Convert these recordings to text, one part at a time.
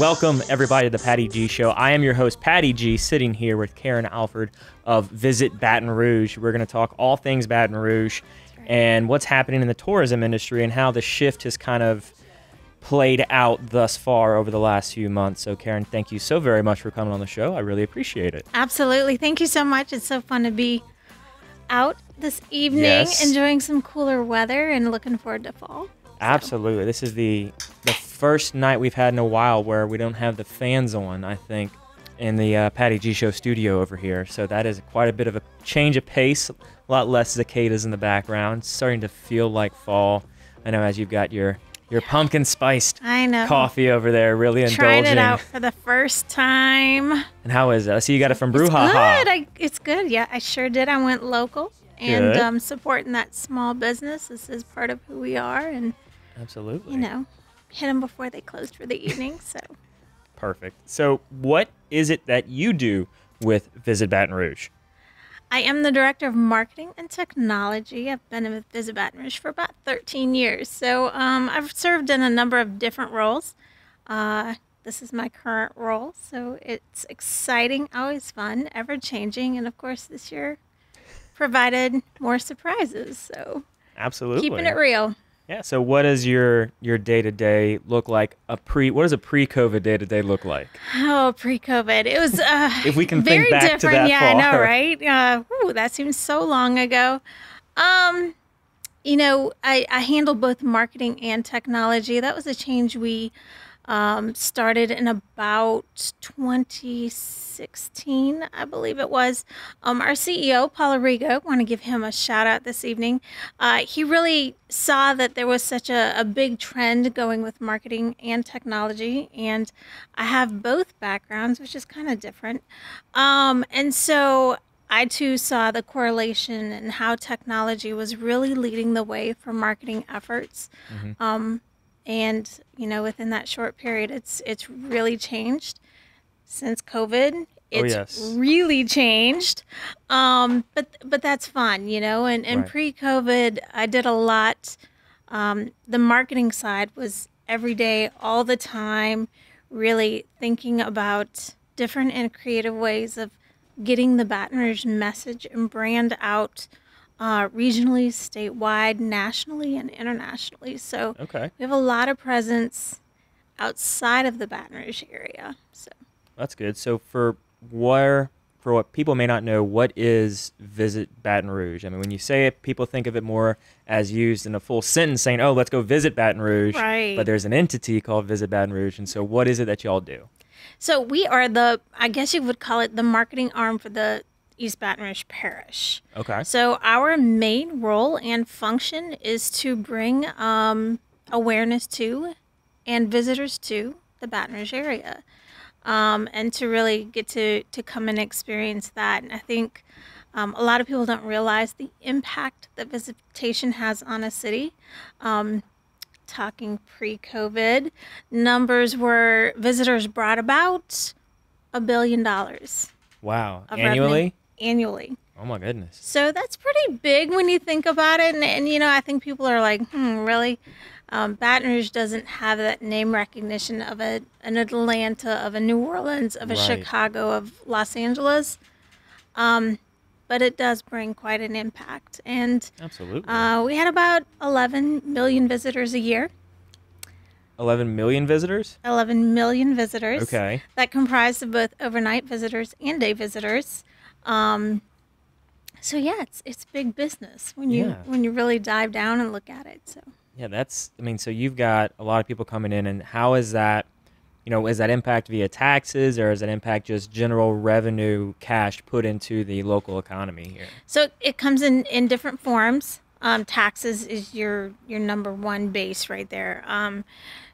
Welcome, everybody, to the Patty G Show. I am your host, Patty G, sitting here with Karen Alford of Visit Baton Rouge. We're going to talk all things Baton Rouge and what's happening in the tourism industry and how the shift has kind of played out thus far over the last few months. So, Karen, thank you so very much for coming on the show. I really appreciate it. Absolutely. Thank you so much. It's so fun to be out this evening, enjoying some cooler weather and looking forward to fall. Absolutely. This is the first night we've had in a while where we don't have the fans on, I think, in the Patty G Show studio over here. So that is quite a bit of a change of pace, a lot less cicadas in the background. It's starting to feel like fall. I know as you've got your pumpkin spiced coffee over there, really indulging. Tried it out for the first time. And how is it? I see you got it from Brouhaha. It's good. It's good. Yeah, I sure did. I went local and supporting that small business. This is part of who we are. And absolutely. You know, hit them before they closed for the evening. So perfect. So what is it that you do with Visit Baton Rouge? I am the Director of Marketing and Technology. I've been with Visit Baton Rouge for about 13 years. So I've served in a number of different roles. This is my current role. So it's exciting, always fun, ever-changing. And, of course, this year provided more surprises. So absolutely. Keeping it real. Yeah. So what does your day-to-day look like? What does a pre-COVID day-to-day look like? Oh, pre-COVID. It was if we can very think back different. To that yeah, far. I know, right? That seems so long ago. You know, I handle both marketing and technology. That was a change we started in about 2016, I believe it was. Our CEO, Paul Arrigo, want to give him a shout out this evening. He really saw that there was such a big trend going with marketing and technology, and I have both backgrounds, which is kind of different. And so I too saw the correlation and how technology was really leading the way for marketing efforts. Mm-hmm. And, you know, within that short period, it's really changed since COVID. It's really changed. But that's fun, you know, and right. Pre-COVID, I did a lot. The marketing side was every day, all the time, really thinking about different and creative ways of getting the Baton Rouge message and brand out regionally, statewide, nationally, and internationally. So we have a lot of presence outside of the Baton Rouge area. So that's good. So for what people may not know, what is Visit Baton Rouge? I mean, when you say it, people think of it more as used in a full sentence saying, oh, let's go visit Baton Rouge. Right. But there's an entity called Visit Baton Rouge. And so what is it that y'all do? So we are I guess you would call it the marketing arm for the East Baton Rouge Parish. Okay. So our main role and function is to bring awareness to and visitors to the Baton Rouge area, and to really get to come and experience that. And I think a lot of people don't realize the impact that visitation has on a city. Talking pre-COVID, numbers were visitors brought about $1 billion. Wow. Annually? Annually. Oh my goodness. So that's pretty big when you think about it. And you know, I think people are like, really? Baton Rouge doesn't have that name recognition of an Atlanta, of a New Orleans, of a Chicago, of Los Angeles. But it does bring quite an impact. And absolutely. We had about 11 million visitors a year. 11 million visitors? 11 million visitors. Okay. That comprised of both overnight visitors and day visitors. So yeah, it's big business when you really dive down and look at it. So yeah, so you've got a lot of people coming in, and how is that? You know, is that impact via taxes, or is that impact just general revenue, cash put into the local economy here? So it comes in different forms. Taxes is your number one base right there.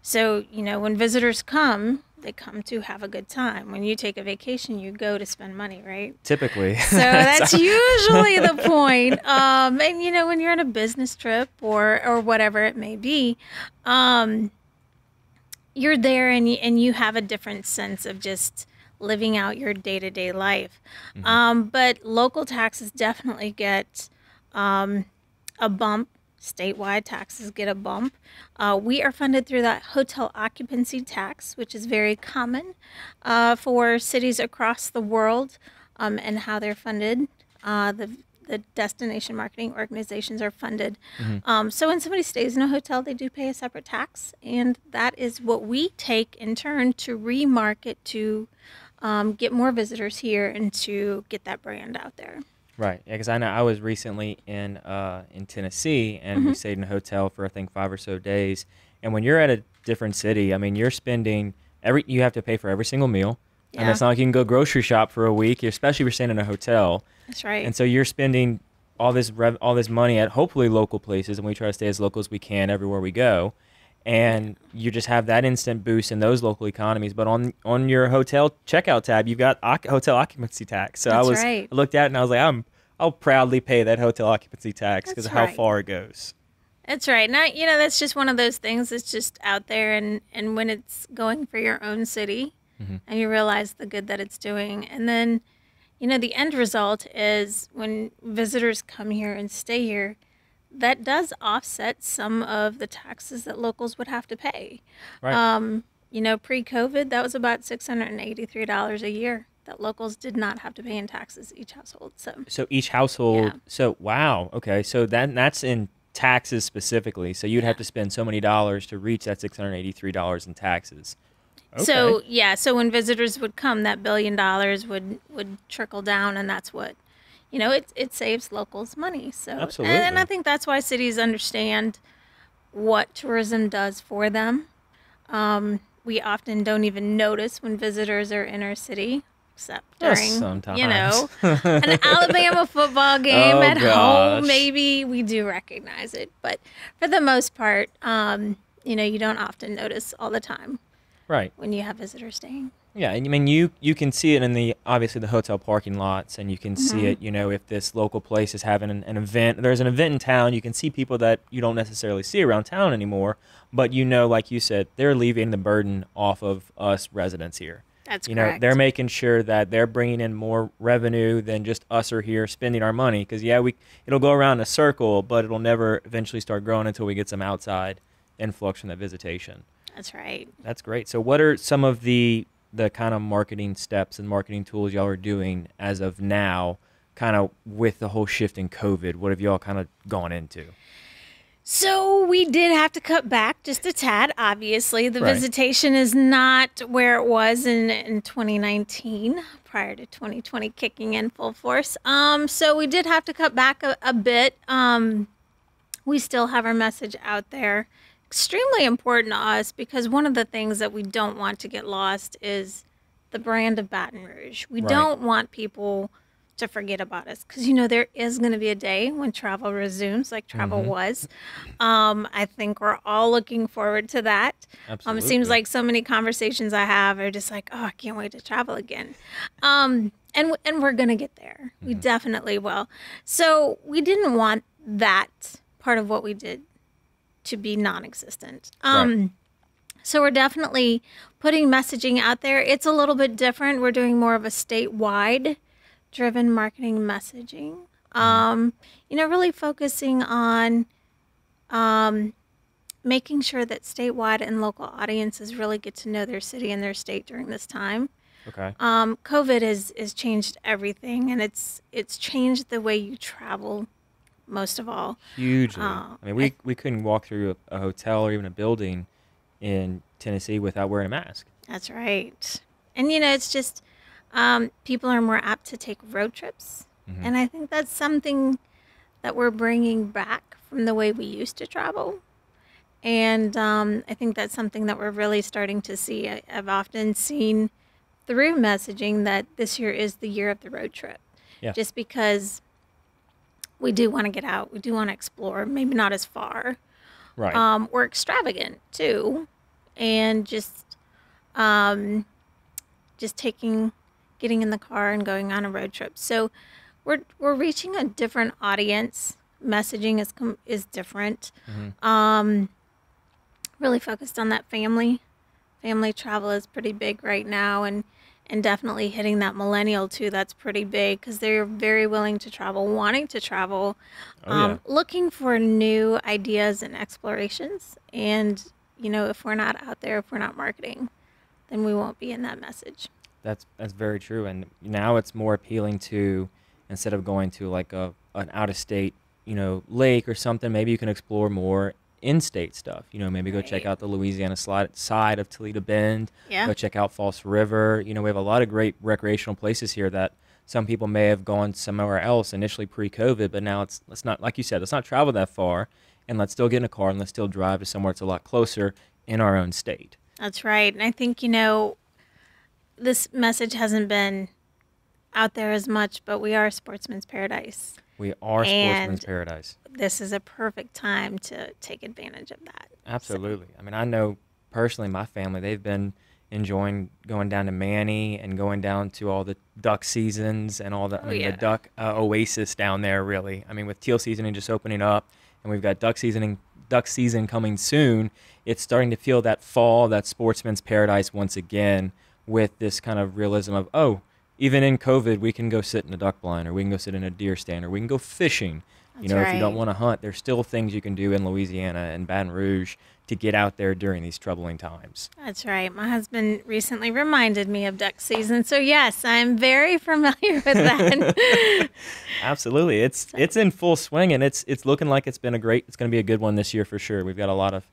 So, you know, when visitors come, they come to have a good time. When you take a vacation, you go to spend money, right? Typically. So that's usually the point. And, you know, when you're on a business trip or whatever it may be, you're there and you have a different sense of just living out your day-to-day life. Mm-hmm. But local taxes definitely get a bump statewide taxes get a bump. We are funded through that hotel occupancy tax, which is very common for cities across the world, and how they're funded. The destination marketing organizations are funded. So when somebody stays in a hotel, they do pay a separate tax, and that is what we take in turn to remarket to get more visitors here and to get that brand out there. Right. Yeah, because I know I was recently in Tennessee, and we stayed in a hotel for I think 5 or so days. And when you're at a different city, I mean, you're spending you have to pay for every single meal. Yeah. And it's not like you can go grocery shop for a week, especially if you're staying in a hotel. That's right. And so you're spending all this money at hopefully local places, and we try to stay as local as we can everywhere we go. And you just have that instant boost in those local economies. But on your hotel checkout tab, you've got hotel occupancy tax. So That's I right. looked at it and I was like, I'll proudly pay that hotel occupancy tax because of That's how right. far it goes. That's right. Now, that's just one of those things that's just out there. And when it's going for your own city and you realize the good that it's doing. And then, the end result is when visitors come here and stay here, that does offset some of the taxes that locals would have to pay. Right. Pre-COVID, that was about $683 a year that locals did not have to pay in taxes, each household. So each household. Yeah. So wow. Okay. So that's in taxes specifically. So you'd have to spend so many dollars to reach that $683 in taxes. Okay. So when visitors would come, that $1 billion would trickle down, and that's what, it saves locals money. So Absolutely. And I think that's why cities understand what tourism does for them. We often don't even notice when visitors are in our city, except during, sometimes. An Alabama football game Oh, at gosh. home. Maybe we do recognize it, but for the most part, you don't often notice all the time Right. when you have visitors staying. Yeah, and I mean you can see it in obviously the hotel parking lots, and you can see it, if this local place is having an event, there's an event in town, you can see people that you don't necessarily see around town anymore, but like you said, they're alleviating the burden off of us residents here. That's correct. They're making sure that they're bringing in more revenue than just us are here spending our money, because it'll go around in a circle, but it'll never eventually start growing until we get some outside influx from that visitation. That's right. That's great. So what are some of the kind of marketing steps and marketing tools y'all are doing as of now, kind of with the whole shift in COVID? What have y'all kind of gone into? So we did have to cut back just a tad. Obviously, the Right. visitation is not where it was in 2019, prior to 2020 kicking in full force. So we did have to cut back a bit. We still have our message out there. Extremely important to us, because one of the things that we don't want to get lost is the brand of Baton Rouge. We Right. don't want people to forget about us, because there is going to be a day when travel resumes, like travel was. I think we're all looking forward to that. Absolutely. It seems like so many conversations I have are just like, oh, I can't wait to travel again. And we're going to get there. We definitely will. So we didn't want that part of what we did to be non-existent. Right. So we're definitely putting messaging out there. It's a little bit different. We're doing more of a statewide driven marketing messaging. Really focusing on making sure that statewide and local audiences really get to know their city and their state during this time. Okay. COVID has changed everything, and it's changed the way you travel, most of all. Hugely. I mean, we couldn't walk through a hotel or even a building in Tennessee without wearing a mask. That's right. And, it's just people are more apt to take road trips. And I think that's something that we're bringing back from the way we used to travel. And I think that's something that we're really starting to see. I've often seen through messaging that this year is the year of the road trip. Yeah. Just because we do want to get out. We do want to explore, maybe not as far. Right. We're extravagant too. And just getting in the car and going on a road trip. So we're reaching a different audience. Messaging is different. Really focused on that family. Family travel is pretty big right now, and and definitely hitting that millennial too. That's pretty big because they're very willing to travel, wanting to travel, Oh yeah. looking for new ideas and explorations. And, if we're not out there, if we're not marketing, then we won't be in that message. That's very true. And now it's more appealing to, instead of going to like an out of state, lake or something, maybe you can explore more in-state stuff. Maybe go check Right. out the Louisiana side of Toledo Bend. Yeah. Go check out False River. We have a lot of great recreational places here that some people may have gone somewhere else initially pre-COVID, but now let's not, like you said, let's not travel that far, and let's still get in a car and let's still drive to somewhere that's a lot closer in our own state. That's right. And I think, this message hasn't been out there as much, but we are Sportsman's Paradise. We are Sportsman's And Paradise. this is a perfect time to take advantage of that. Absolutely. I mean, I know personally my family, they've been enjoying going down to Manny and going down to all the duck seasons and all the, Oh, the yeah. duck oasis down there, really. I mean, with teal seasoning just opening up and we've got duck season coming soon, it's starting to feel that fall, that Sportsman's Paradise once again, with this kind of realism of, oh, even in COVID, we can go sit in a duck blind, or we can go sit in a deer stand, or we can go fishing. That's If you don't right. want to hunt, there's still things you can do in Louisiana and Baton Rouge to get out there during these troubling times. That's right. My husband recently reminded me of duck season. So, yes, I'm very familiar with that. Absolutely, it's in full swing, and it's looking like it's going to be a good one this year for sure. We've got a lot of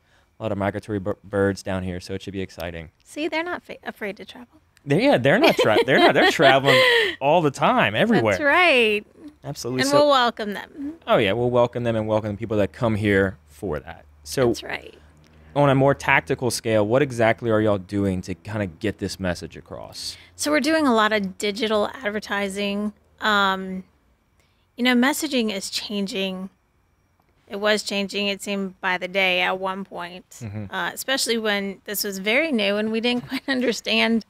migratory birds down here, so it should be exciting. See, they're not afraid to travel. They're traveling all the time, everywhere. That's right. Absolutely. And So, we'll welcome them. oh yeah, we'll welcome them and welcome the people that come here for that. So, That's right. on a more tactical scale, what exactly are y'all doing to kind of get this message across? So, we're doing a lot of digital advertising. Messaging is changing. It was changing, it seemed, by the day at one point, especially when this was very new and we didn't quite understand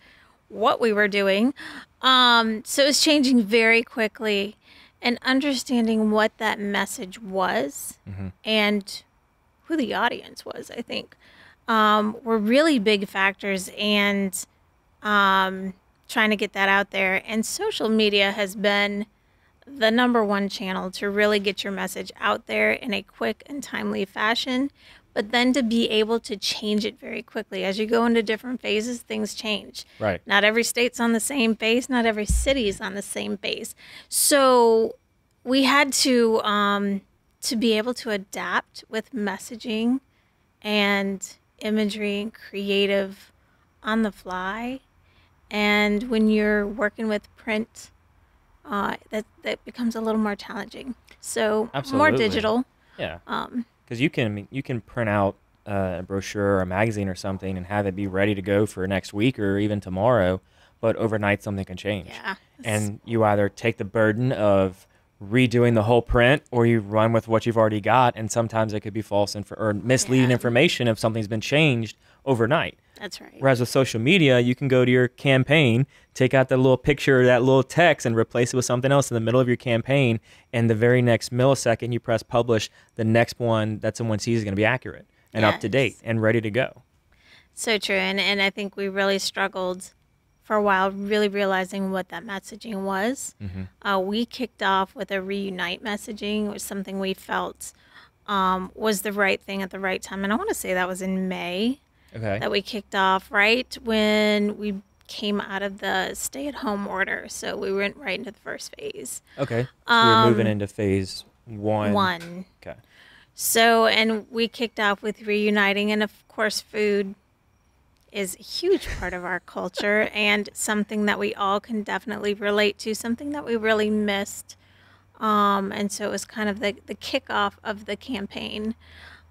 what we were doing. So it's changing very quickly, and understanding what that message was and who the audience was, I think, were really big factors, and trying to get that out there. And social media has been the number one channel to really get your message out there in a quick and timely fashion, but then to be able to change it very quickly. As you go into different phases, things change. Right. Not every state's on the same pace, not every city is on the same pace. So we had to be able to adapt with messaging and imagery and creative on the fly. And when you're working with print, that becomes a little more challenging. So more Absolutely. digital. Yeah. Because you can print out a brochure or a magazine or something and have it be ready to go for next week or even tomorrow, but overnight something can change. Yeah. And you either take the burden of redoing the whole print or you run with what you've already got, and sometimes it could be false or misleading Yeah. information if something's been changed overnight. That's right. Whereas with social media, you can go to your campaign, take out that little picture or that little text and replace it with something else in the middle of your campaign, and the very next millisecond you press publish, the next one that someone sees is going to be accurate and up to date Yes. and ready to go. So true. And I think we really struggled for a while, really realizing what that messaging was. We kicked off with a reunite messaging, which was something we felt was the right thing at the right time. And I want to say that was in May Okay. that we kicked off, right when we came out of the stay-at-home order. So we went right into the first phase. Okay. So we're moving into phase one. One. Okay. So, and we kicked off with reuniting, and of course, food is a huge part of our culture and something that we all can definitely relate to, something that we really missed. And so it was kind of the kickoff of the campaign.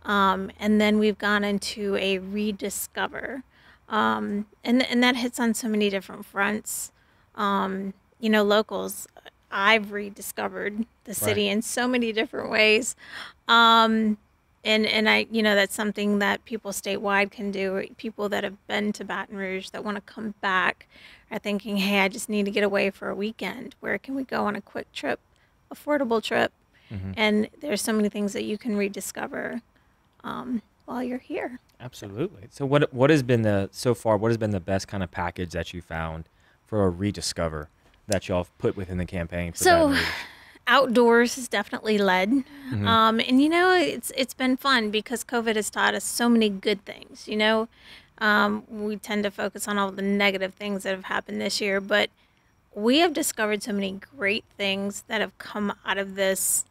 And then we've gone into a rediscover. And that hits on so many different fronts. Locals, I've rediscovered the city in so many different ways. And I, that's something that people statewide can do. Or people that have been to Baton Rouge that want to come back are thinking, hey, I just need to get away for a weekend. Where can we go on a quick trip, affordable trip? And there's so many things that you can rediscover while you're here. Absolutely. So what has been the best kind of package that you found for a rediscover that y'all put within the campaign for So Baton Rouge? outdoors has definitely led. And it's been fun because COVID has taught us so many good things. We tend to focus on all the negative things that have happened this year, but we have discovered so many great things that have come out of this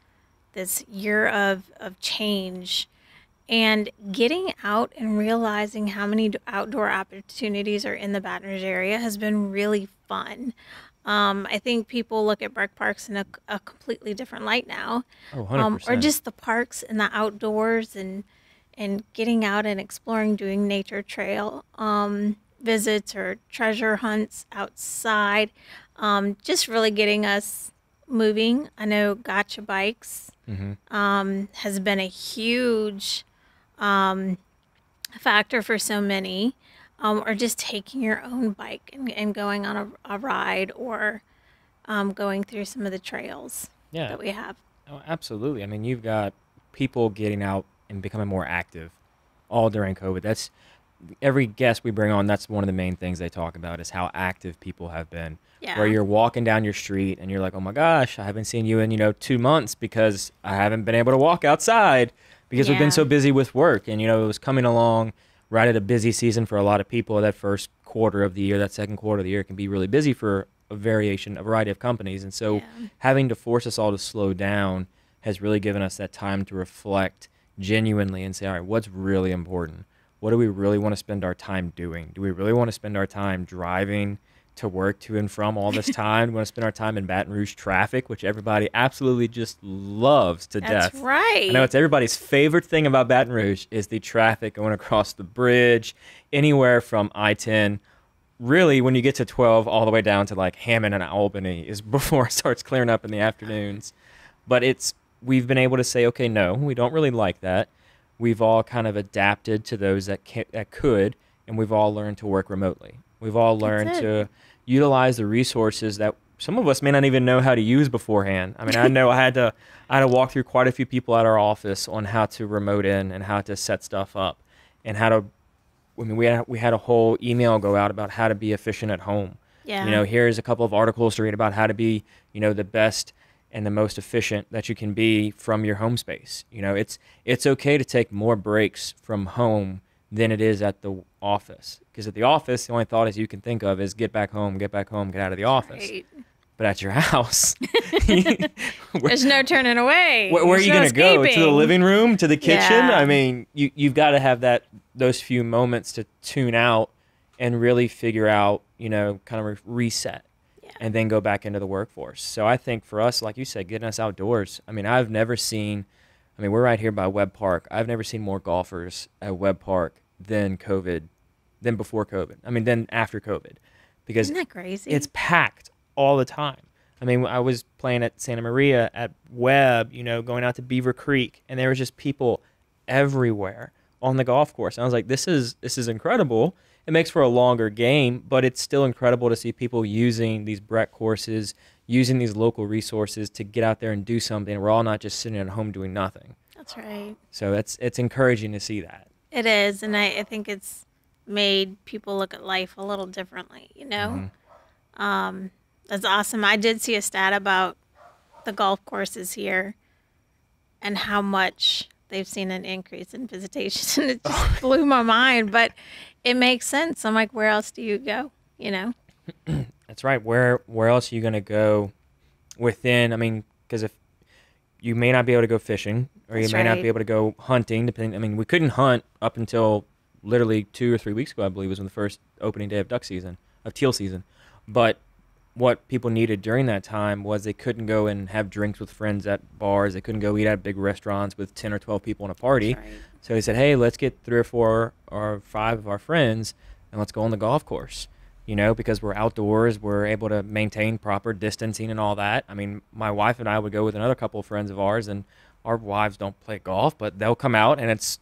year of change, and getting out and realizing how many outdoor opportunities are in the Baton Rouge area has been really fun. I think people look at Breck Parks in a completely different light now, Oh, or 100%. just the parks and the outdoors, and getting out and exploring, doing nature trail visits or treasure hunts outside, just really getting us moving. I know Gotcha Bikes has been a huge factor for so many, or just taking your own bike and going on a ride, or going through some of the trails Yeah. that we have. Oh, absolutely. I mean, you've got people getting out and becoming more active all during COVID. That's every guest we bring on. That's one of the main things they talk about is how active people have been. Yeah. Where you're walking down your street and you're like, oh my gosh, I haven't seen you in 2 months because I haven't been able to walk outside because we've been Yeah. so busy with work. And it was coming along right at a busy season for a lot of people. That first quarter of the year, that second quarter of the year can be really busy for a variety of companies. And so Yeah. having to force us all to slow down has really given us that time to reflect genuinely and say, all right, what's really important? What do we really want to spend our time doing? Do we really want to spend our time driving to work to and from all this time? We want to spend our time in Baton Rouge traffic, which everybody absolutely just loves to That's death. right. I know it's everybody's favorite thing about Baton Rouge is the traffic going across the bridge, anywhere from I-10. Really, when you get to 12, all the way down to like Hammond and Albany is before it starts clearing up in the afternoons. But we've been able to say, okay, no, we don't really like that. We've all kind of adapted to those that could, and we've all learned to work remotely. We've all learned it. to utilize the resources that some of us may not even know how to use beforehand. I mean, I know I had to walk through quite a few people at our office on how to remote in and how to set stuff up and how to. I mean, we had a whole email go out about how to be efficient at home. Yeah. Here's a couple of articles to read about how to be, the best and the most efficient that you can be from your home space. It's okay to take more breaks from home than it is at the office. Because at the office, the only thought as you can think of is get back home, get out of the office. Right. But at your house, There's no turning away. where are There's you no going to go? To the escaping. living room? To the kitchen? Yeah. I mean, you've got to have those few moments to tune out and really figure out, kind of reset. Yeah. And then go back into the workforce. So I think for us, like you said, getting us outdoors. I mean, we're right here by Webb Park. I've never seen more golfers at Webb Park than before COVID. I mean, than after COVID. Because Isn't that crazy? it's packed all the time. I mean, I was playing at Santa Maria at Webb, going out to Beaver Creek, and there was just people everywhere on the golf course. And I was like, this is incredible. It makes for a longer game, but it's still incredible to see people using these Breck courses, using these local resources to get out there and do something. We're all not just sitting at home doing nothing. That's right. So it's encouraging to see that. It is, and I think it's made people look at life a little differently, That's awesome. I did see a stat about the golf courses here and how much they've seen an increase in visitation. It just blew my mind, but it makes sense. I'm like, where else do you go, That's right. Where else are you going to go within? I mean, because if you may not be able to go fishing, or you That's may not right. be able to go hunting. Depending. I mean, we couldn't hunt up until literally 2 or 3 weeks ago. I believe was when the first opening day of teal season. But what people needed during that time was they couldn't go and have drinks with friends at bars. They couldn't go eat at big restaurants with 10 or 12 people in a party. That's right. So they said, hey, let's get 3 or 4 or 5 of our friends and let's go on the golf course. Because we're outdoors, we're able to maintain proper distancing and all that. I mean, my wife and I would go with another couple of friends of ours, and our wives don't play golf, but they'll come out, and it's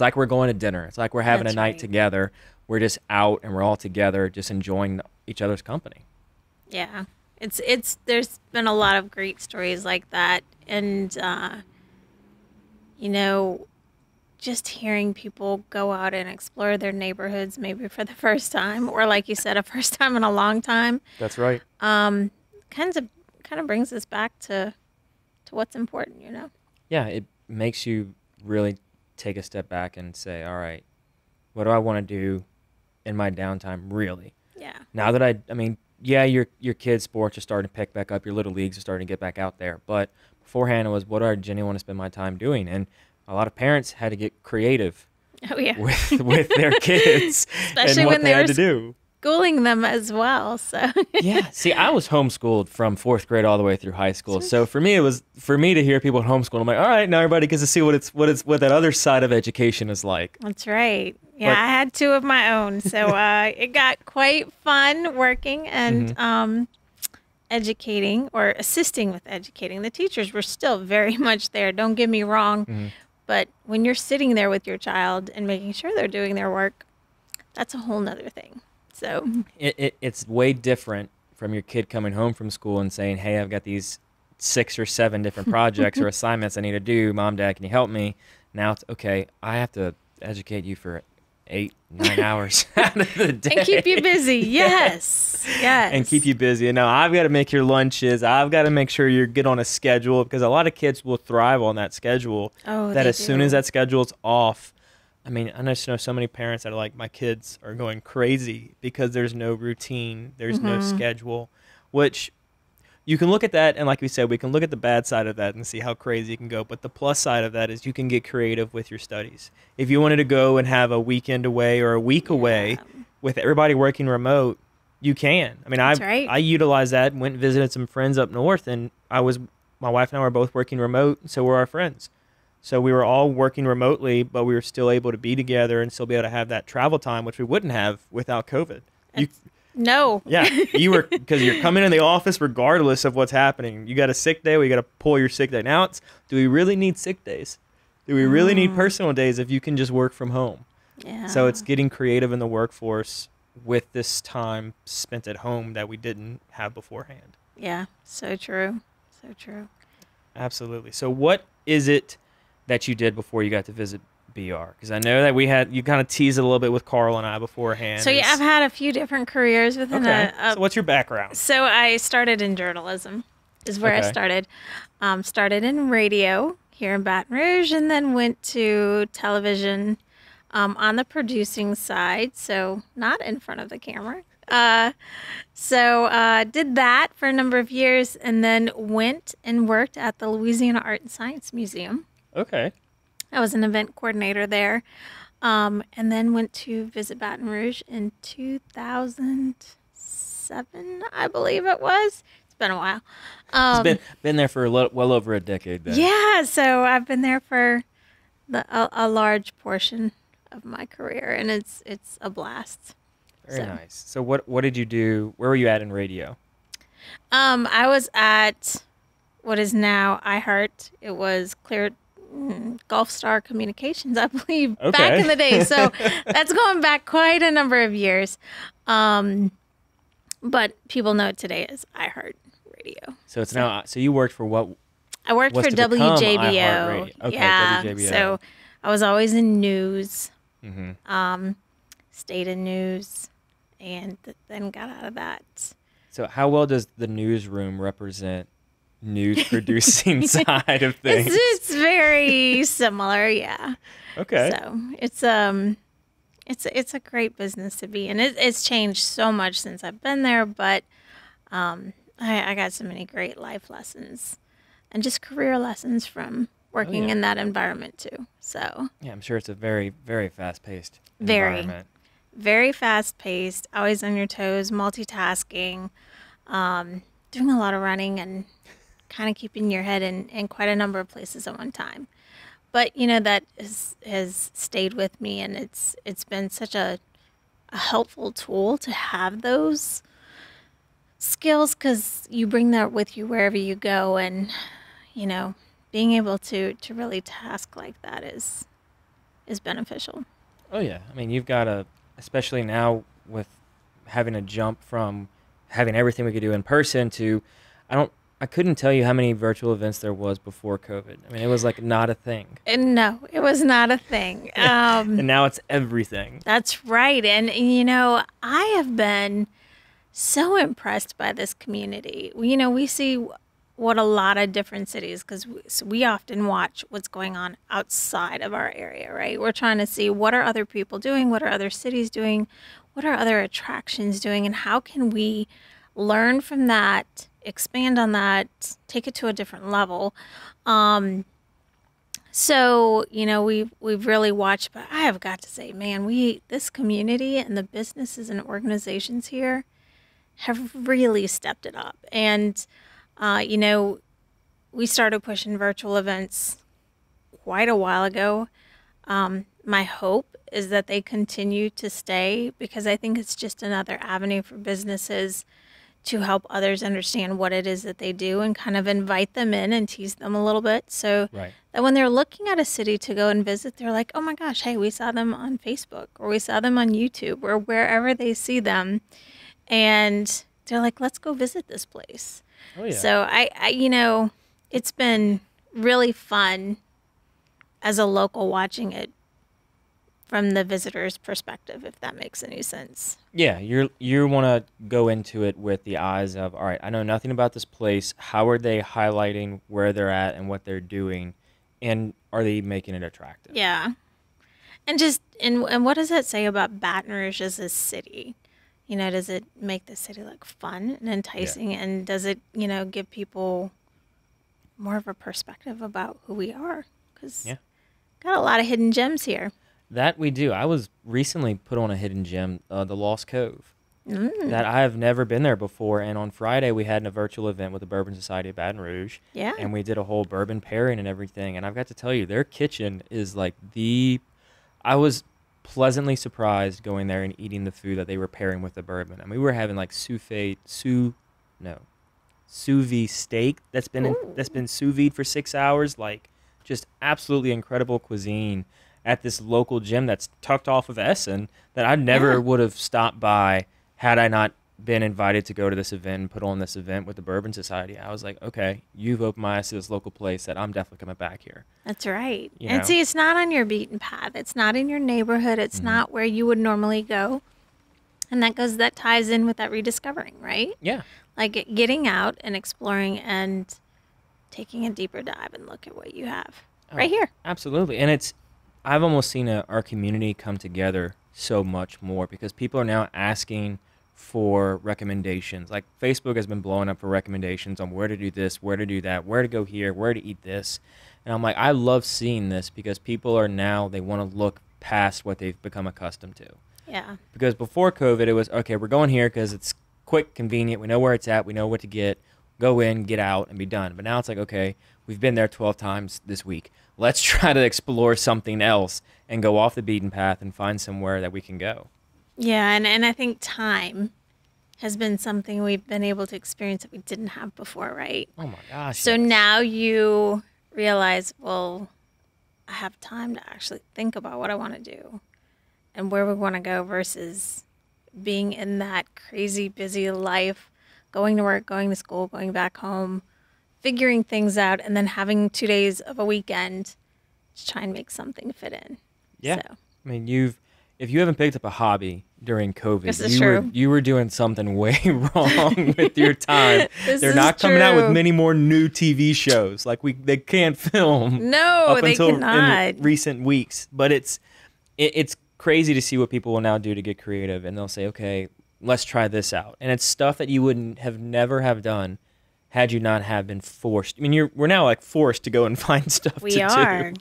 like we're going to dinner. It's like we're having That's a night right. together. We're just out, and we're all together, just enjoying each other's company. Yeah, it's there's been a lot of great stories like that, and just hearing people go out and explore their neighborhoods maybe for the first time, or like you said, a first time in a long time, That's right. kind of brings us back to what's important, you know? Yeah, it makes you really take a step back and say, all right, what do I want to do in my downtime, really? Yeah. Now that I mean, yeah, your kids' sports are starting to pick back up, your little leagues are starting to get back out there. But beforehand, it was what do I genuinely want to spend my time doing? And a lot of parents had to get creative Oh yeah. with their kids Especially and what when they they had were to do. schooling them as well. So Yeah. See, I was homeschooled from fourth grade all the way through high school. So for me, to hear people homeschool. I'm like, all right, now everybody gets to see what that other side of education is like. that's right. Yeah, But- I had two of my own, so it got quite fun working and educating or assisting with educating. The teachers were still very much there. Don't get me wrong, but when you're sitting there with your child and making sure they're doing their work, that's a whole nother thing. So It's way different from your kid coming home from school and saying, hey, I've got these 6 or 7 different projects or assignments I need to do. Mom, Dad, can you help me? Now it's, okay, I have to educate you for 8, 9 hours out of the day. and keep you busy. Yes, yes, And keep you busy. And now I've got to make your lunches. I've got to make sure you get on a schedule because a lot of kids will thrive on that schedule. Oh, that they as soon as do. that schedule's off, I mean, I just know so many parents that are like, my kids are going crazy because there's no routine, there's no schedule, which you can look at that. And like we said, we can look at the bad side of that and see how crazy it can go. But the plus side of that is you can get creative with your studies. If you wanted to go and have a weekend away or a week away with everybody working remote, you can. I mean, That's right. I utilized that, went and visited some friends up north, and my wife and I were both working remote, and so were our friends. So we were all working remotely, but we were still able to be together and still be able to have that travel time, which we wouldn't have without COVID. no. Yeah, you were, because you're coming in the office regardless of what's happening. You got a sick day, well, you got to pull your sick day. Now it's, do we really need sick days? Do we really need personal days if you can just work from home? Yeah. So it's getting creative in the workforce with this time spent at home that we didn't have beforehand. Yeah, so true. So true. Absolutely. So what is it that you did before you got to visit BR? Because I know that you kind of teased it a little bit with Carl and I beforehand. So yeah, I've had a few different careers within Okay. a So what's your background? So I started in journalism, is where I Okay. started. Started in radio here in Baton Rouge, and then went to television on the producing side, so not in front of the camera. Did that for a number of years, and then went and worked at the Louisiana Art and Science Museum. Okay. I was an event coordinator there, and then went to visit Baton Rouge in 2007, I believe it was. It's been a while. It's been there for well over a decade then. Yeah, so I've been there for a large portion of my career, and it's a blast. Very So, nice. So what did you do? Where were you at in radio? I was at what is now iHeart. It was Gulf Star Communications, I believe, back Okay. in the day. So that's going back quite a number of years. But people know it today as iHeart Radio. So it's now. So you worked for what? I worked Was for to become WJBO. iHeartRadio. Okay, yeah. WJBO. So I was always in news. Mm-hmm. Stayed in news, and then got out of that. So how well does the newsroom represent news producing side of things? It's very similar, yeah. Okay. So it's a great business to be in. It's changed so much since I've been there, but I got so many great life lessons and just career lessons from working yeah. in that environment too. So Yeah, I'm sure it's a very, very fast-paced Very. environment. very fast paced, always on your toes, multitasking, doing a lot of running and kind of keeping your head in quite a number of places at one time. But that has stayed with me, and it's been such a helpful tool to have those skills, because you bring that with you wherever you go, and being able to really task like that is beneficial. Oh yeah, I mean you've got to, especially now with having a jump from having everything we could do in person to, I couldn't tell you how many virtual events there was before COVID. I mean, it was like not a thing. And no, it was not a thing. And now it's everything. That's right. And, I have been so impressed by this community. We see what a lot of different cities, because we often watch what's going on outside of our area, right? We're trying to see what are other people doing, what are other cities doing, what are other attractions doing, and how can we learn from that, expand on that, take it to a different level. So, we've really watched, but I have got to say, man, this community and the businesses and organizations here have really stepped it up. And, we started pushing virtual events quite a while ago. My hope is that they continue to stay, because I think it's just another avenue for businesses to help others understand what it is that they do and kind of invite them in and tease them a little bit, so that when they're looking at a city to go and visit, they're like, oh my gosh, hey, we saw them on Facebook, or we saw them on YouTube, or wherever they see them, and they're like, let's go visit this place. Oh, yeah. So I it's been really fun as a local watching it from the visitor's perspective, if that makes any sense. Yeah, you want to go into it with the eyes of, all right, I know nothing about this place. How are they highlighting where they're at and what they're doing, and are they making it attractive? Yeah, and what does that say about Baton Rouge as a city? Does it make the city look fun and enticing, and does it give people more of a perspective about who we are? Because got a lot of hidden gems here. That we do. I was recently put on a hidden gem, the Lost Cove. That I have never been there before. And on Friday, we had a virtual event with the Bourbon Society of Baton Rouge. Yeah. And we did a whole bourbon pairing and everything. And I've got to tell you, their kitchen is like I was pleasantly surprised going there and eating the food that they were pairing with the bourbon. I mean, we were having like sous vide steak that's been sous vide for 6 hours. Like, just absolutely incredible cuisine at this local gym that's tucked off of Essen that I never would have stopped by had I not been invited to go to this event and put on this event with the Bourbon Society. I was like, okay, you've opened my eyes to this local place that I'm definitely coming back here. That's right. And see, it's not on your beaten path. It's not in your neighborhood. It's not where you would normally go. And that ties in with that rediscovering, right? Yeah. Like getting out and exploring and taking a deeper dive and look at what you have right here. Absolutely. And I've almost seen our community come together so much more, because people are now asking for recommendations. Like, Facebook has been blowing up for recommendations on where to do this, where to do that, where to go here, where to eat this. And I'm like, I love seeing this, because people are now, they want to look past what they've become accustomed to. Yeah. Because before COVID, it was, okay, we're going here because it's quick, convenient, we know where it's at, we know what to get, go in, get out, and be done. But now it's like, okay, we've been there 12 times this week. Let's try to explore something else and go off the beaten path and find somewhere that we can go. Yeah, and I think time has been something we've been able to experience that we didn't have before, right? Oh my gosh. So now you realize, well, I have time to actually think about what I want to do and where we want to go, versus being in that crazy busy life, going to work, going to school, going back home, figuring things out, and then having 2 days of a weekend to try and make something fit in. Yeah. So. I mean, if you haven't picked up a hobby during COVID, you were doing something way wrong with your time. They're not coming out with many more new TV shows. Like, they can't film. No, up they until cannot. In recent weeks. But it's crazy to see what people will now do to get creative, and they'll say, okay, let's try this out. And it's stuff that you wouldn't have never have done had you not have been forced. I mean, we're now like forced to go and find stuff to do. We are.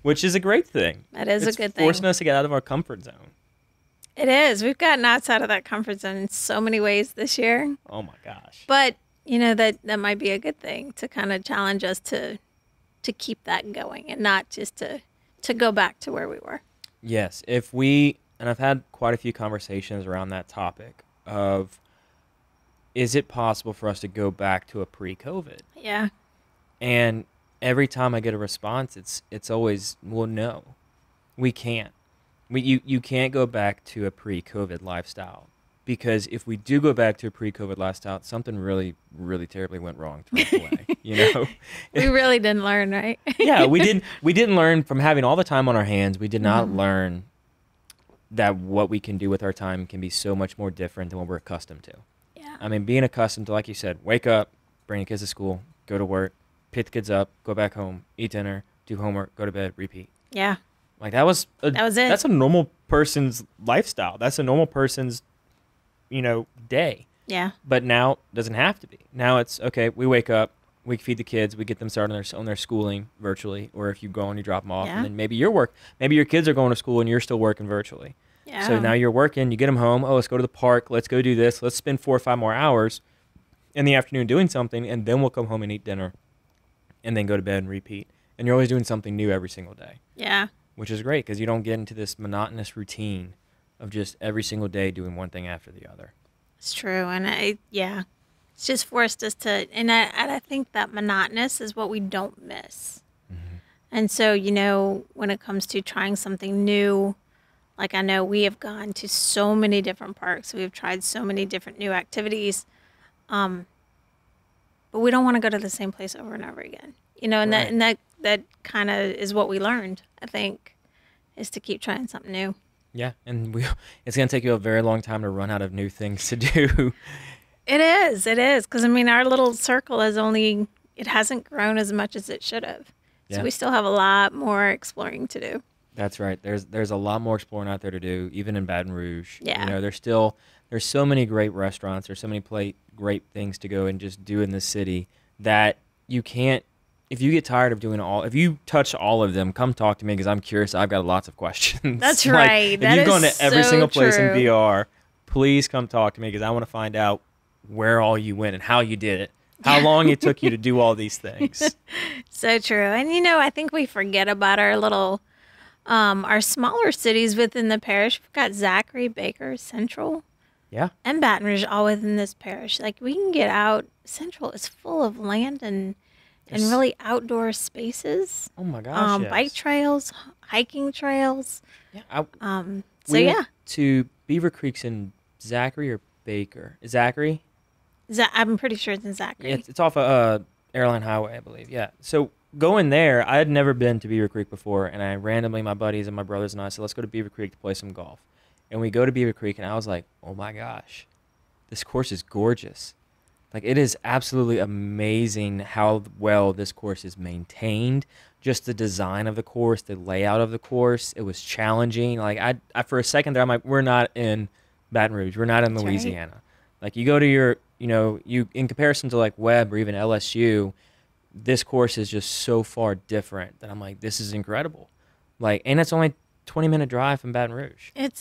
Which is a great thing. That is a good thing. It's forcing us to get out of our comfort zone. It is. We've gotten outside of that comfort zone in so many ways this year. Oh my gosh. But, that might be a good thing to kind of challenge us to keep that going and not just to go back to where we were. Yes. And I've had quite a few conversations around that topic of, is it possible for us to go back to a pre-COVID? Yeah. And every time I get a response, it's always, well, no, we can't. You can't go back to a pre-COVID lifestyle. because if we do go back to a pre-COVID lifestyle, something really, really terribly went wrong throughout the way. You know, We really didn't learn, right? yeah, we didn't. We didn't learn from having all the time on our hands. We did not Mhm. learn that what we can do with our time can be so much more different than what we're accustomed to. Yeah. I mean, being accustomed to, like you said, wake up, bring the kids to school, go to work, pick the kids up, go back home, eat dinner, do homework, go to bed, repeat. Yeah. Like that was That was it. That's a normal person's lifestyle. That's a normal person's, day. Yeah. But now it doesn't have to be. Now it's okay. We wake up, we feed the kids, we get them started on their schooling virtually, or if you go and you drop them off, Yeah. and then maybe maybe your kids are going to school and you're still working virtually. Yeah. So now you're working, you get them home. Oh, let's go to the park. Let's go do this. Let's spend 4 or 5 more hours in the afternoon doing something, and then we'll come home and eat dinner, and then go to bed and repeat. And you're always doing something new every single day, Yeah. which is great because you don't get into this monotonous routine of just every single day doing one thing after the other. It's true. And it's just forced us to, and I think that monotonous is what we don't miss. Mm-hmm. And so, when it comes to trying something new, like I know we have gone to so many different parks, we've tried so many different new activities, but we don't want to go to the same place over and over again. And Right. that kind of is what we learned, I think, is to keep trying something new. Yeah, and it's going to take you a very long time to run out of new things to do. It is, because our little circle it hasn't grown as much as it should have. So Yeah. we still have a lot more exploring to do. That's right. There's a lot more exploring out there to do, even in Baton Rouge. Yeah. There's so many great restaurants. There's so many great things to go and just do in the city that you can't. If you get tired of if you touch all of them, come talk to me because I'm curious. I've got lots of questions. That's Like, right. If That you've gone is to every so single place in true. BR, please come talk to me because I want to find out where all you went and how you did it, how long it took you to do all these things. So true. And I think we forget about our little, our smaller cities within the parish. We've got Zachary, Baker, Central, Yeah. and Baton Rouge all within this parish. Like we can get out. Central is full of land and Yes. really outdoor spaces. Oh my gosh. Yes. Bike trails, hiking trails. Yeah. So We yeah, went to Beaver Creek's in Zachary or Baker. Zachary? I'm pretty sure it's in Zachary. Yeah, it's off Airline Highway, I believe. Yeah. So going there, I had never been to Beaver Creek before, and I randomly, my buddies and my brothers and I said, let's go to Beaver Creek to play some golf. And we go to Beaver Creek, and I was like, oh my gosh, this course is gorgeous. Like, it is absolutely amazing how well this course is maintained. Just the design of the course, the layout of the course, it was challenging. Like, I for a second there, I'm like, we're not in Baton Rouge. We're not in That's right. Louisiana. Like, you go to you in comparison to like Webb or even LSU, this course is just so far different that I'm like, this is incredible. Like, and it's only 20-minute drive from Baton Rouge. It's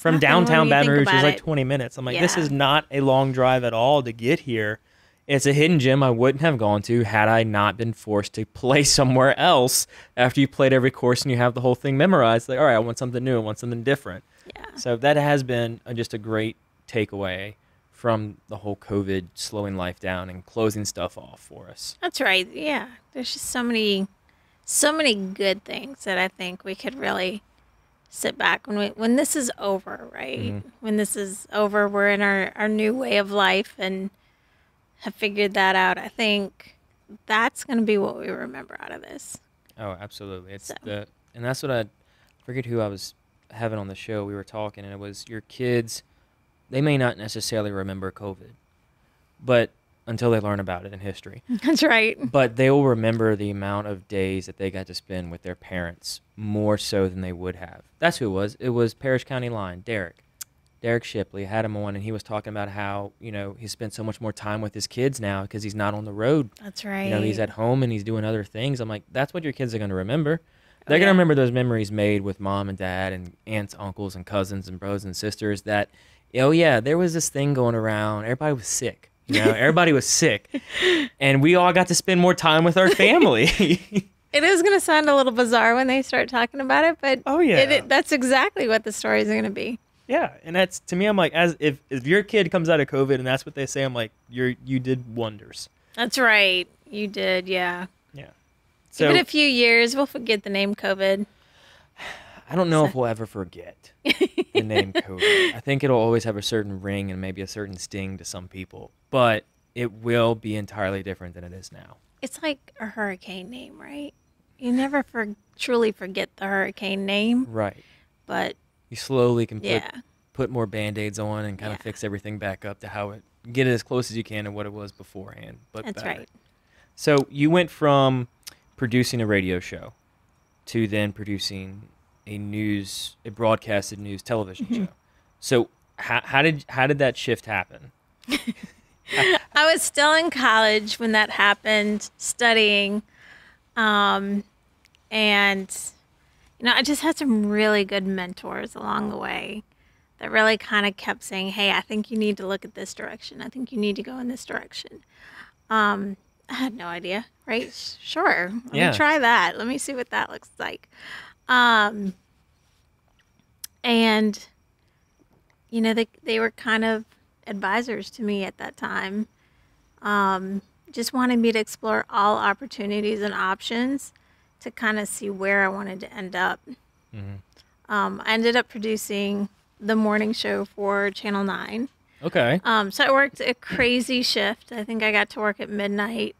From nothing downtown when you Baton think Rouge is about like it. 20 minutes. I'm like, this Yeah. is not a long drive at all to get here. It's a hidden gem I wouldn't have gone to had I not been forced to play somewhere else after you played every course and you have the whole thing memorized. Like, all right, I want something new. I want something different. Yeah. So that has been just a great takeaway from the whole COVID slowing life down and closing stuff off for us. That's right. Yeah. There's just so many good things that I think we could really sit back when this is over, right? Mhm. When this is over, we're in our new way of life and have figured that out. I think that's going to be what we remember out of this. Oh, absolutely. It's So. and that's what I forget who I was having on the show. We were talking, and it was your kids. They may not necessarily remember COVID, but until they learn about it in history, That's right. but they will remember the amount of days that they got to spend with their parents more so than they would have. That's who it was. It was Parish County Line, Derek Shipley. Had him on, and he was talking about how he spent so much more time with his kids now because he's not on the road. That's right. He's at home and he's doing other things. I'm like, that's what your kids are going to remember. Oh, They're going yeah. to remember those memories made with mom and dad and aunts, uncles, and cousins and brothers and sisters that, oh, yeah, there was this thing going around. Everybody was sick. Everybody was sick. And we all got to spend more time with our family. It is going to sound a little bizarre when they start talking about it, but Oh, yeah. that's exactly what the stories are going to be. Yeah. And that's, to me, I'm like, as if your kid comes out of COVID and that's what they say, I'm like, you did wonders. That's right. You did, yeah. Yeah. Give So it a few years, we'll forget the name COVID. I don't know So- if we'll ever forget the name COVID. I think it'll always have a certain ring and maybe a certain sting to some people, but it will be entirely different than it is now. It's like a hurricane name, right? You never truly forget the hurricane name, Right. but You slowly can yeah, put more band-aids on and kind of Yeah. fix everything back up to how it get it as close as you can to what it was beforehand, but that's better. right. So you went from producing a radio show to then producing a broadcasted news television Mm-hmm. show. So how did that shift happen? I was still in college when that happened, studying, and I just had some really good mentors along the way that really kind of kept saying, "Hey, I think you need to look at this direction. I think you need to go in this direction." I had no idea, right? Sure, let Yeah. me try that. Let me see what that looks like. Um, and they were kind of advisors to me at that time. Just wanted me to explore all opportunities and options to kind of see where I wanted to end up. Mhm. I ended up producing the morning show for Channel 9. Okay. So I worked a crazy shift. I think I got to work at midnight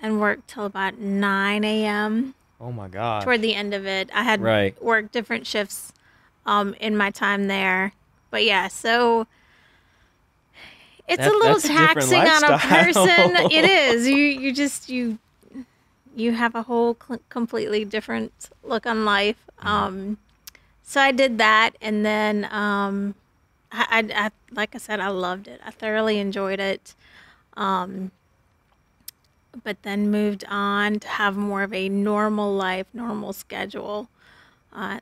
and worked till about 9 a.m. Oh my God. Toward the end of it. I had Right. worked different shifts in my time there. But yeah, so it's a little That's a different taxing on a lifestyle. person. It is. You have a whole completely different look on life. So I did that, and then I like I said, I loved it. I thoroughly enjoyed it. But then moved on to have more of a normal life, normal schedule.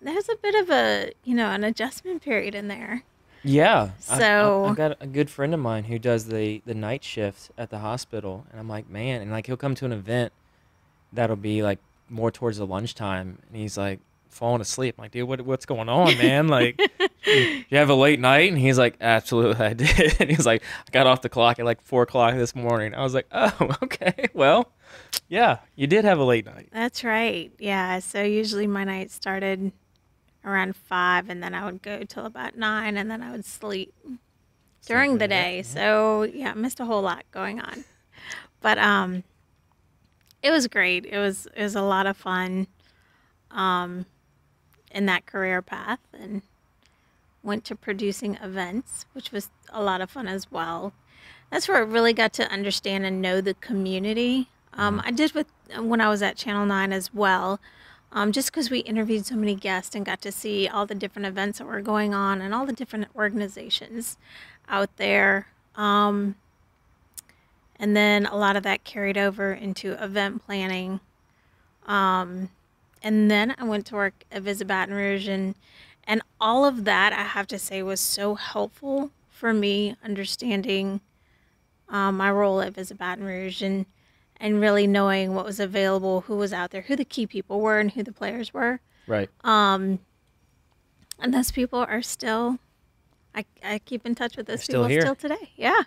There's a bit of an adjustment period in there. Yeah. So- I've got a good friend of mine who does the night shift at the hospital, and I'm like, man, and like he'll come to an event that'll be like more towards the lunchtime, and he's like falling asleep. I'm like, dude, what's going on, man? Like, you have a late night? And he's like, absolutely, I did. And he's like, I got off the clock at like 4 o'clock this morning. I was like, oh, okay, well, yeah, you did have a late night. That's right. Yeah. So usually my night started around 5, and then I would go till about 9, and then I would sleep during the Something like that, day. yeah. So yeah, I missed a whole lot going on. But it was great. It was a lot of fun in that career path, and went to producing events, which was a lot of fun as well. That's where I really got to understand and know the community. I did when I was at Channel 9 as well, just because we interviewed so many guests and got to see all the different events that were going on and all the different organizations out there. And then a lot of that carried over into event planning. And then I went to work at Visit Baton Rouge, and all of that, I have to say, was so helpful for me understanding my role at Visit Baton Rouge, and really knowing what was available, who was out there, who the key people were, and who the players were. Right. And those people are still, I keep in touch with those They're still people here. still today. Yeah.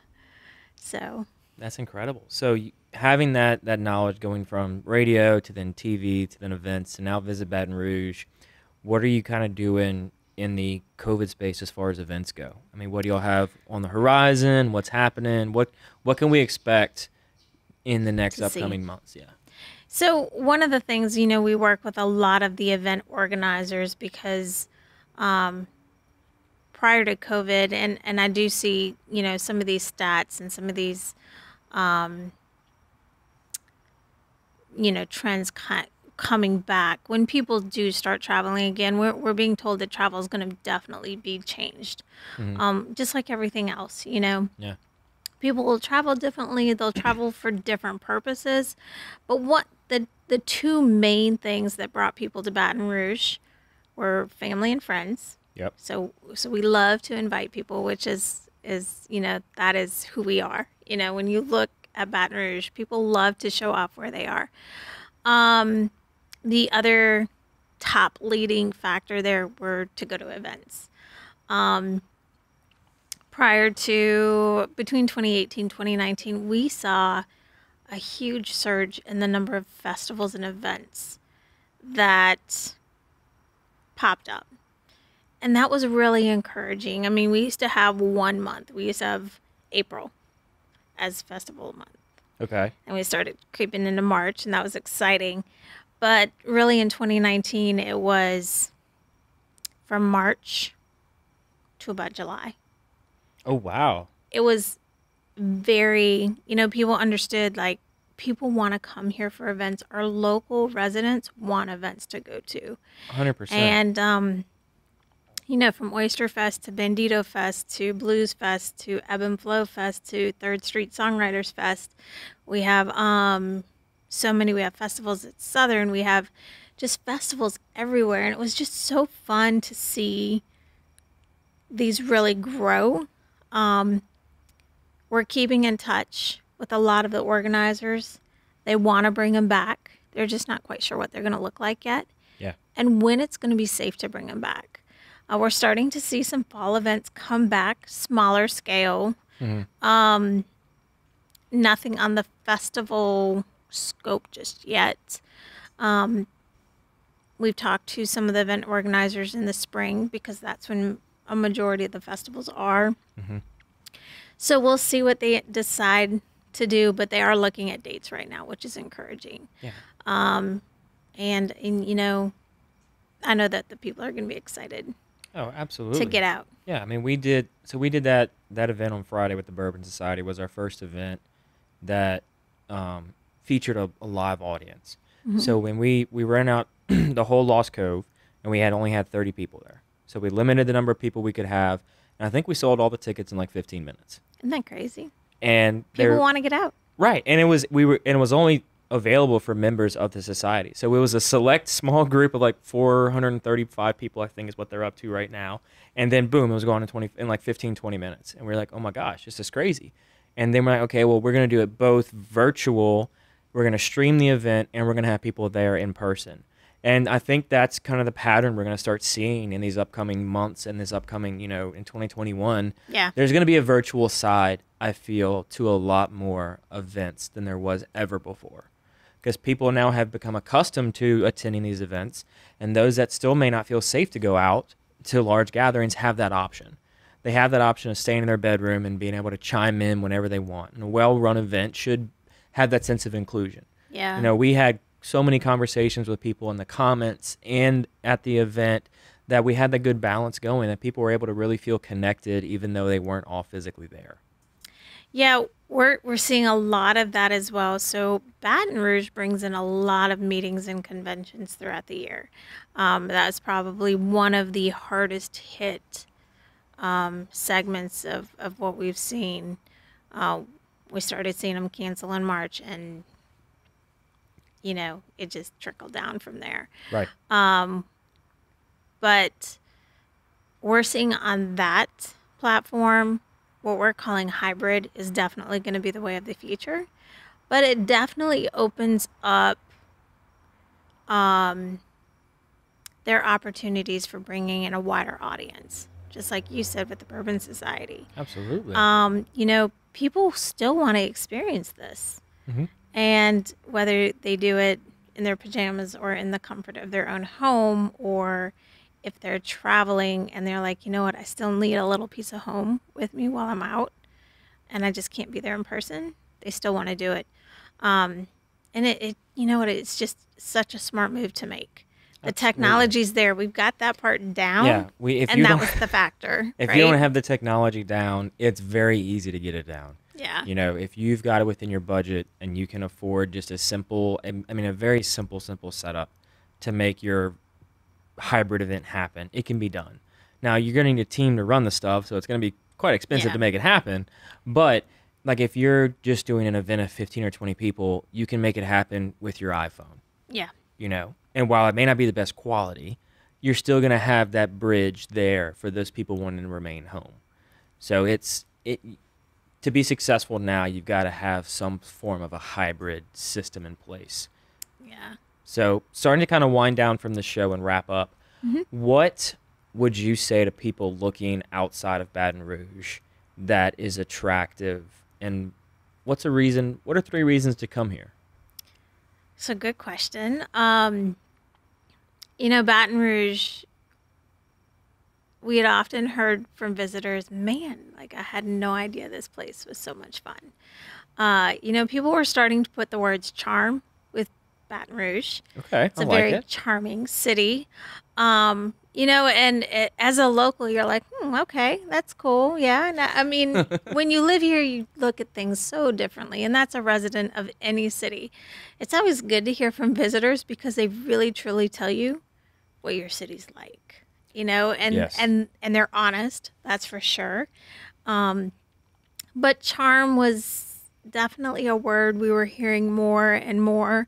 So That's incredible. So having that knowledge going from radio to then TV to then events to now Visit Baton Rouge, what are you kind of doing in the COVID space as far as events go? I mean, what do y'all have on the horizon? What's happening? What can we expect in the next To see. upcoming months? Yeah. So one of the things, we work with a lot of the event organizers because prior to COVID, and I do see, some of these stats and some of these, trends coming back. When people do start traveling again, we're being told that travel is going to definitely be changed, just like everything else, Yeah. People will travel differently. They'll travel for different purposes. But what the two main things that brought people to Baton Rouge were family and friends. Yep. So we love to invite people, which is that is who we are. When you look at Baton Rouge, people love to show off where they are. The other top leading factor there were to go to events. Prior to between 2018 2019, we saw a huge surge in the number of festivals and events that popped up. And that was really encouraging. I mean, we used to have 1 month. We used to have April as festival month. Okay. And we started creeping into March, and that was exciting. But really in 2019, it was from March to about July. Oh, wow. It was very, people understood, like, people want to come here for events. Our local residents want events to go to. 100%. And, from Oyster Fest to Bandito Fest to Blues Fest to Ebb and Flow Fest to Third Street Songwriters Fest. We have so many. We have festivals at Southern. We have just festivals everywhere. And it was just so fun to see these really grow. We're keeping in touch with a lot of the organizers. They want to bring them back. They're just not quite sure what they're going to look like yet. Yeah. And when it's going to be safe to bring them back. We're starting to see some fall events come back, smaller scale. Mm-hmm. Nothing on the festival scope just yet. We've talked to some of the event organizers in the spring because that's when a majority of the festivals are. Mm-hmm. So we'll see what they decide to do, but they are looking at dates right now, which is encouraging. Yeah. And I know that the people are going to be excited. Oh, absolutely. To get out. Yeah, I mean, we did that event on Friday with the Bourbon Society. Was our first event that featured a live audience. Mm-hmm. So when we ran out the whole Lost Cove, and we only had 30 people there. So we limited the number of people we could have, and I think we sold all the tickets in like 15 minutes. Isn't that crazy? And people want to get out. Right, and it was only available for members of the society. So it was a select small group of like 435 people, I think is what they're up to right now. And then boom, it was going in like 15, 20 minutes. And we were like, oh my gosh, this is crazy. And then we're like, okay, well, we're going to do it both virtual, we're going to stream the event, and we're going to have people there in person. And I think that's kind of the pattern we're going to start seeing in these upcoming months and this upcoming, in 2021. Yeah. There's going to be a virtual side, I feel, to a lot more events than there was ever before. Because people now have become accustomed to attending these events, and those that still may not feel safe to go out to large gatherings have that option. They have that option of staying in their bedroom and being able to chime in whenever they want. And a well-run event should have that sense of inclusion. Yeah. We had so many conversations with people in the comments and at the event that we had the good balance going, that people were able to really feel connected even though they weren't all physically there. Yeah, we're seeing a lot of that as well. So Baton Rouge brings in a lot of meetings and conventions throughout the year. That's probably one of the hardest hit segments of what we've seen. We started seeing them cancel in March, and it just trickled down from there. Right. But we're seeing on that platform, what we're calling hybrid is definitely going to be the way of the future. But it definitely opens up their opportunities for bringing in a wider audience. Just like you said with the Bourbon Society. Absolutely. People still want to experience this. Mm-hmm. And whether they do it in their pajamas or in the comfort of their own home, or if they're traveling and they're like, you know what, I still need a little piece of home with me while I'm out and I just can't be there in person, they still want to do it. And it it's just such a smart move to make. The technology's there. We've got that part down. Yeah, that was the factor. If right? you don't have the technology down, it's very easy to get it down. Yeah. If you've got it within your budget and you can afford just a very simple setup to make your hybrid event happen, it can be done. Now, you're going to need a team to run the stuff, so it's going to be quite expensive to make it happen. But like if you're just doing an event of 15 or 20 people, you can make it happen with your iPhone. Yeah. And while it may not be the best quality, you're still going to have that bridge there for those people wanting to remain home. So to be successful now, you've got to have some form of a hybrid system in place. Yeah. So starting to kind of wind down from the show and wrap up, what would you say to people looking outside of Baton Rouge that is attractive? And what are 3 reasons to come here? It's a good question. Baton Rouge, we had often heard from visitors, man, like I had no idea this place was so much fun. People were starting to put the words charm with Baton Rouge. Okay, It's I a like very it. charming city. As a local, you're like, okay, that's cool. Yeah. And I mean, when you live here, you look at things so differently. And that's a resident of any city. It's always good to hear from visitors because they really, truly tell you what your city's like, Yes. and they're honest. That's for sure. But charm was definitely a word we were hearing more and more.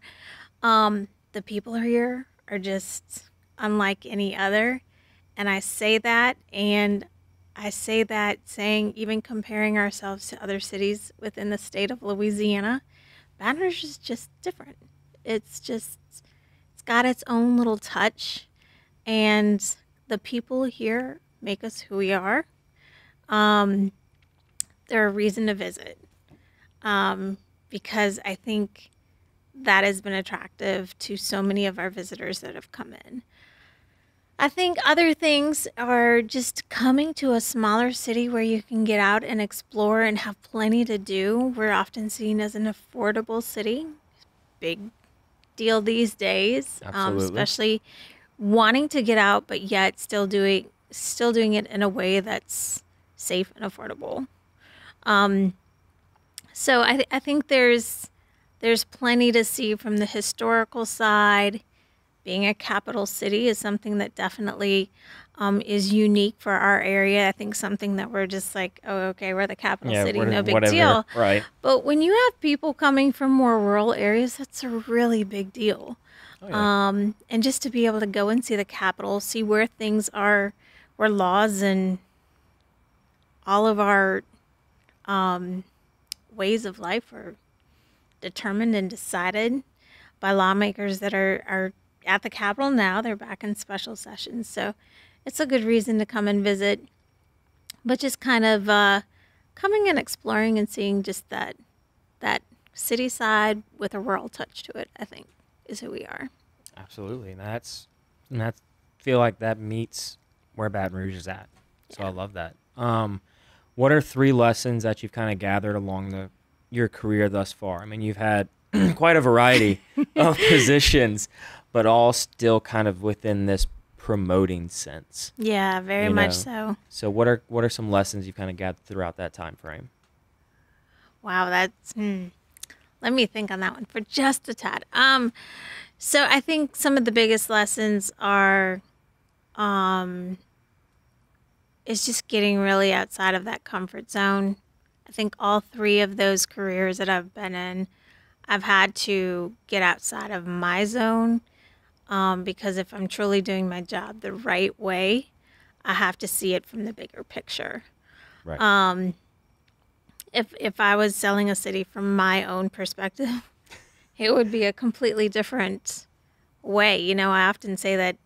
The people here are just unlike any other. And I say that saying, even comparing ourselves to other cities within the state of Louisiana, Baton Rouge is just different. It's got its own little touch. And the people here make us who we are. Um, they're a reason to visit because I think that has been attractive to so many of our visitors that have come in. I think other things are just coming to a smaller city where you can get out and explore and have plenty to do. We're often seen as an affordable city. Big deal these days, Absolutely. especially wanting to get out, but yet still doing it in a way that's safe and affordable. Um, I think there's plenty to see from the historical side. Being a capital city is something that definitely is unique for our area. I think something that we're just like, oh, okay, we're the capital Yeah, city, no big whatever. deal. Right. But when you have people coming from more rural areas, that's a really big deal. Oh, yeah. And just to be able to go and see the capital, see where things are, where laws and all of our ways of life are determined and decided by lawmakers that are at the Capitol now. They're back in special sessions. So it's a good reason to come and visit. But just kind of coming and exploring and seeing just that city side with a rural touch to it, I think, is who we are. Absolutely. And that's feel like that meets where Baton Rouge is at. So I Yeah. love that. What are 3 lessons that you've kind of gathered along your career thus far? I mean, you've had quite a variety of positions, but all still kind of within this promoting sense. Yeah, very You much know. so. So what are some lessons you've kind of gathered throughout that time frame? Wow, let me think on that one for just a tad. So I think some of the biggest lessons are is just getting really outside of that comfort zone. I think all 3 of those careers that I've been in, I've had to get outside of my zone because if I'm truly doing my job the right way, I have to see it from the bigger picture. Right. If I was selling a city from my own perspective, it would be a completely different way. I often say that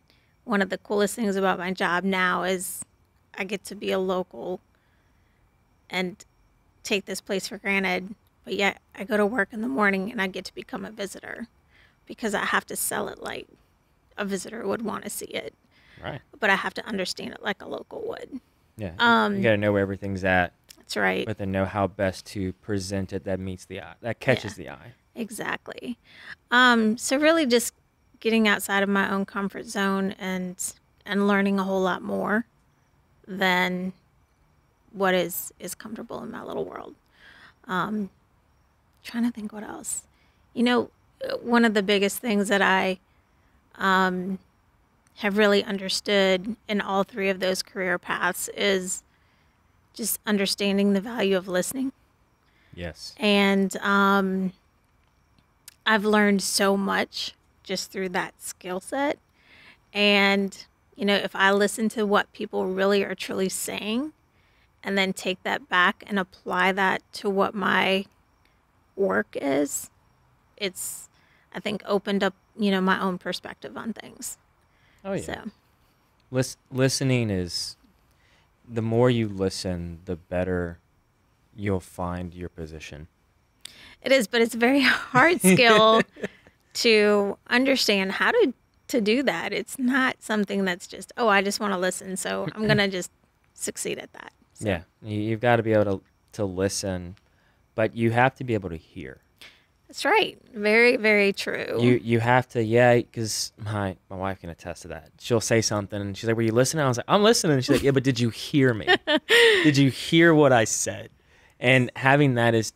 one of the coolest things about my job now is I get to be a local and take this place for granted, but yet I go to work in the morning and I get to become a visitor because I have to sell it like a visitor would want to see it, Right. but I have to understand it like a local would. Yeah. You got to know where everything's at, That's right. but then know how best to present it that meets the eye, that catches the eye. Exactly. So really just getting outside of my own comfort zone and learning a whole lot more than what is comfortable in my little world. Trying to think what else. One of the biggest things that I have really understood in all 3 of those career paths is just understanding the value of listening. Yes. And I've learned so much just through that skill set. And, if I listen to what people really are truly saying and then take that back and apply that to what my work is, it's, I think, opened up, my own perspective on things. Oh yeah. So, Listening is, the more you listen, the better you'll find your position. it is, but it's a very hard skill to understand how to to do that. It's not something that's just, oh, I just want to listen, so I'm going to just succeed at that. So. Yeah, you've got to be able to listen, but you have to be able to hear. That's right. Very, very true. You have to, yeah, because my wife can attest to that. She'll say something, and she's like, were you listening? I was like, I'm listening. And she's like, yeah, but did you hear me? Did you hear what I said? And having that is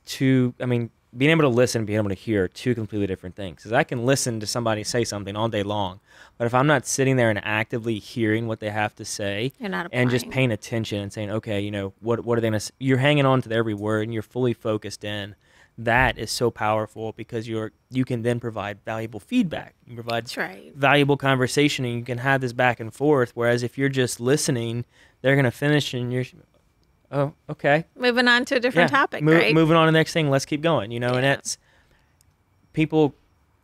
being able to listen and being able to hear are two completely different things. Because I can listen to somebody say something all day long, but if I'm not sitting there and actively hearing what they have to say You're not and just applying. paying attention and saying, okay, what are they going to you're hanging on to every word and you're fully focused in. That is so powerful because you can then provide valuable feedback. You provide That's right. valuable conversation, and you can have this back and forth. Whereas if you're just listening, they're going to finish and you're, oh, okay. Moving on to a different topic, Mo- right? Moving on to the next thing. Let's keep going. And Yeah. that's, people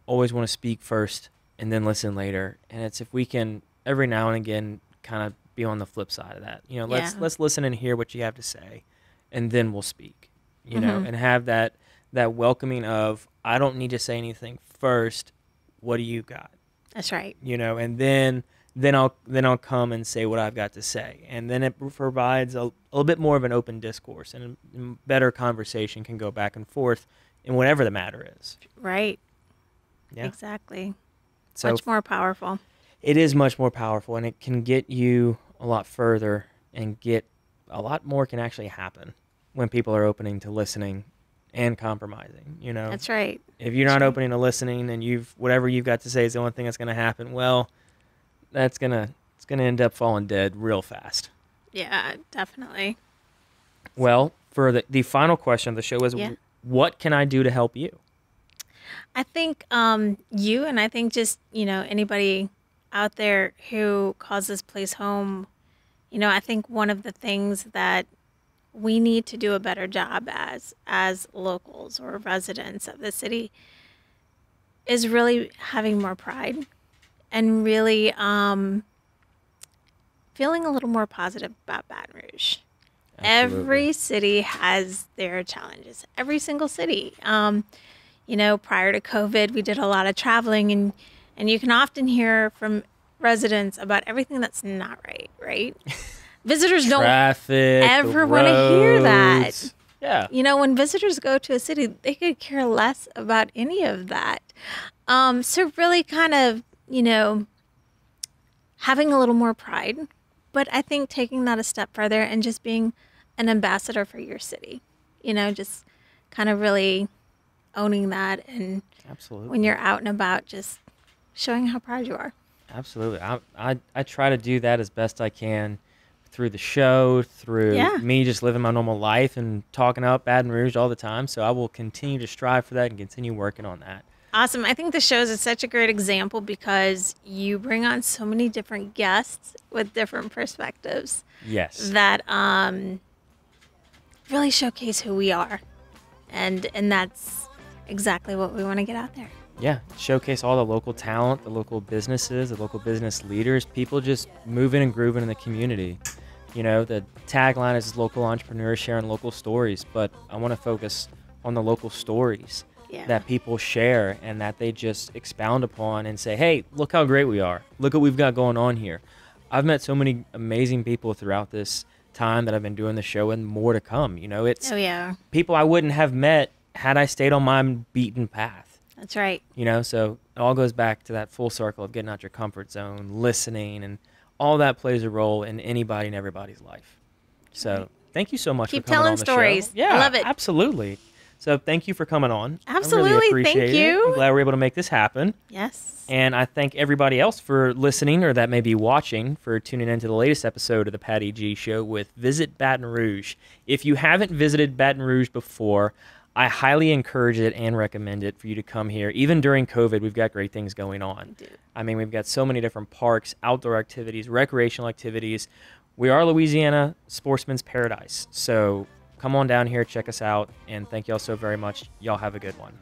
always want to speak first and then listen later. And it's, if we can every now and again kind of be on the flip side of that, let's listen and hear what you have to say, and then we'll speak, and have that welcoming of, I don't need to say anything first. What do you got? That's right. And then I'll come and say what I've got to say. And then it provides a little bit more of an open discourse, and a better conversation can go back and forth in whatever the matter is. Right. Yeah. Exactly. So Much more powerful. it is much more powerful, and it can get you a lot further, and get a lot more can actually happen when people are opening to listening and compromising. That's right. If you're not opening to listening, and whatever you've got to say is the only thing that's going to happen, well, it's gonna end up falling dead real fast. Yeah, definitely. Well, for the final question of the show is, what can I do to help you? I think you, and I think just, anybody out there who calls this place home, I think one of the things that we need to do a better job as locals or residents of the city is really having more pride, and really feeling a little more positive about Baton Rouge. Absolutely. Every city has their challenges. Every single city. Prior to COVID, we did a lot of traveling, and you can often hear from residents about everything that's not right, right? Visitors don't Traffic, ever want to hear that. Yeah. When visitors go to a city, they could care less about any of that. So really kind of, having a little more pride, but I think taking that a step further and just being an ambassador for your city, just kind of really owning that. And Absolutely. when you're out and about, just showing how proud you are. Absolutely. I try to do that as best I can through the show, through me just living my normal life and talking up Baton Rouge all the time. So I will continue to strive for that and continue working on that. Awesome. I think the shows is such a great example because you bring on so many different guests with different perspectives. Yes. That really showcase who we are. And that's exactly what we want to get out there. Yeah, showcase all the local talent, the local businesses, the local business leaders, people just moving and grooving in the community. The tagline is local entrepreneurs sharing local stories, but I want to focus on the local stories that people share and that they just expound upon and say, hey, look how great we are. Look what we've got going on here. I've met so many amazing people throughout this time that I've been doing the show, and more to come. It's people I wouldn't have met had I stayed on my beaten path. That's right. So it all goes back to that full circle of getting out your comfort zone, listening, and all that plays a role in anybody and everybody's life. So thank you so much Keep for coming telling on the stories. show. Yeah, I love it. Absolutely. So thank you for coming on. Absolutely. I really appreciate Thank you. it. I'm glad we're able to make this happen. Yes. And I thank everybody else for listening, or that may be watching, for tuning into the latest episode of the Patty G Show with Visit Baton Rouge. If you haven't visited Baton Rouge before, I highly encourage it and recommend it for you to come here. Even during COVID, we've got great things going on. We've got so many different parks, outdoor activities, recreational activities. We are Louisiana Sportsman's Paradise. So come on down here, check us out, and thank y'all so very much. Y'all have a good one.